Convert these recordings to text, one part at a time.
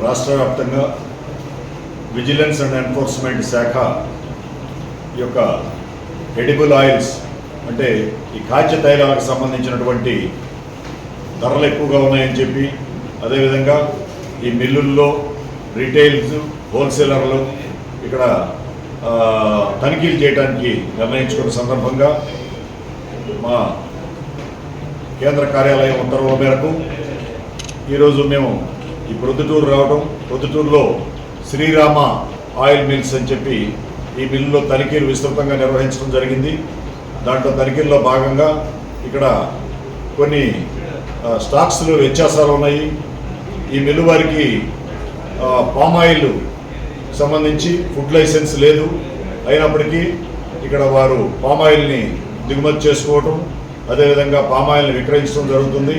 రాష్ట్ర వ్యాప్తంగా vigilance and enforcement శాఖ యొక్క ఎడిబుల్ ఆయిల్స్ అంటే ఈ ఖాద్య తైలాలకు సంబంధించినటువంటి ధరలు ఎక్కువగా ఉన్నాయని చెప్పి, అదేవిధంగా ఈ మిల్లుల్లో రీటైల్స్ హోల్సేలర్లు ఇక్కడ తనిఖీలు చేయడానికి నిర్ణయించుకున్న సందర్భంగా మా కేంద్ర కార్యాలయం ఉత్తర్వుల మేరకు ఈరోజు మేము ఈ ప్రొద్దుటూరు రావడం, ప్రొద్దుటూరులో శ్రీరామ ఆయిల్ మిల్స్ అని చెప్పి ఈ మిల్లులో తనిఖీలు విస్తృతంగా నిర్వహించడం జరిగింది. దాంట్లో తనిఖీల్లో భాగంగా ఇక్కడ కొన్ని స్టాక్స్లో వ్యత్యాసాలు ఉన్నాయి. ఈ మిల్లు వారికి పామాయిల్ సంబంధించి ఫుడ్ లైసెన్స్ లేదు, అయినప్పటికీ ఇక్కడ వారు పామాయిల్ని దిగుమతి చేసుకోవటం, అదేవిధంగా పామాయిల్ని విక్రయించడం జరుగుతుంది.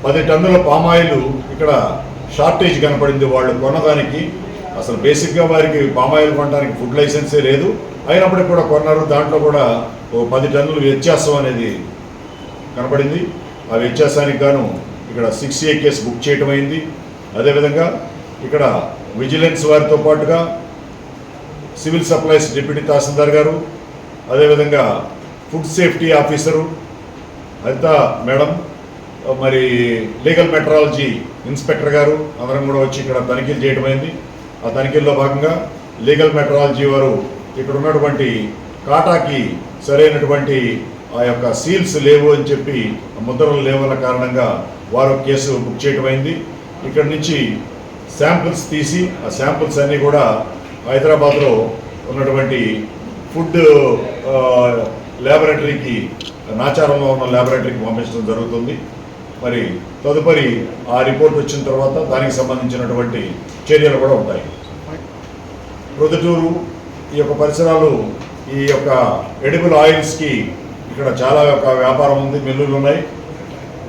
10 టన్నుల పామాయిల్ ఇక్కడ షార్టేజ్ కనపడింది. వాళ్ళు కొనడానికి అసలు బేసిక్గా వారికి పామాయిల్ కొనడానికి ఫుడ్ లైసెన్సే లేదు, అయినప్పటికీ కూడా కొన్నారు. దాంట్లో కూడా 10 టన్నుల వ్యత్యాసం అనేది కనపడింది. ఆ వ్యత్యాసానికి గాను ఇక్కడ 6A కేసు బుక్ చేయటం అయింది. అదేవిధంగా ఇక్కడ విజిలెన్స్ వారితో పాటుగా సివిల్ సప్లైస్ డిప్యూటీ తహసీల్దార్ గారు, అదేవిధంగా ఫుడ్ సేఫ్టీ ఆఫీసరు హరిత మేడం, మరి లీగల్ మెట్రాలజీ ఇన్స్పెక్టర్ గారు అందరం కూడా వచ్చి ఇక్కడ తనిఖీలు చేయడం అయింది. ఆ తనిఖీల్లో భాగంగా లీగల్ మెట్రాలజీ వారు ఇక్కడ ఉన్నటువంటి కాటాకి సరైనటువంటి ఆ యొక్క సీల్స్ లేవు అని చెప్పి, ముద్రలు లేవన్న కారణంగా వారు కేసు బుక్ చేయడం అయింది. ఇక్కడ నుంచి శాంపిల్స్ తీసి ఆ శాంపిల్స్ అన్నీ కూడా హైదరాబాద్లో ఉన్నటువంటి ఫుడ్ ల్యాబొరేటరీకి, నాచారంలో ఉన్న ల్యాబొరేటరీకి పంపించడం జరుగుతుంది. మరి తదుపరి ఆ రిపోర్ట్ వచ్చిన తర్వాత దానికి సంబంధించినటువంటి చర్యలు కూడా ఉంటాయి. ప్రొద్దుటూరు ఈ యొక్క పరిసరాలు, ఈ యొక్క ఎడిబుల్ ఆయిల్స్కి ఇక్కడ చాలా యొక్క వ్యాపారం ఉంది, మిల్లులు ఉన్నాయి.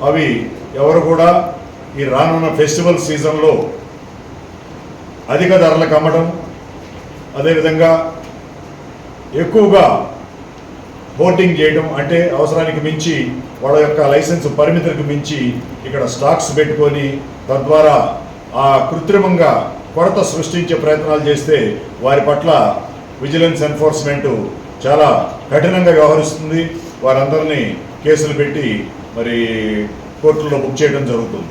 అవి ఎవరు కూడా ఈ రానున్న ఫెస్టివల్ సీజన్లో అధిక ధరలకు అమ్మడం, అదేవిధంగా ఎక్కువగా హోర్డింగ్ చేయడం, అంటే అవసరానికి మించి వాళ్ళ యొక్క లైసెన్స్ పరిమితులకు మించి ఇక్కడ స్టాక్స్ పెట్టుకొని తద్వారా ఆ కృత్రిమంగా కొరత సృష్టించే ప్రయత్నాలు చేస్తే వారి పట్ల విజిలెన్స్ ఎన్ఫోర్స్మెంట్ చాలా కఠినంగా వ్యవహరిస్తుంది. వారందరినీ కేసులు పెట్టి మరి కోర్టుల్లో బుక్ చేయడం జరుగుతుంది.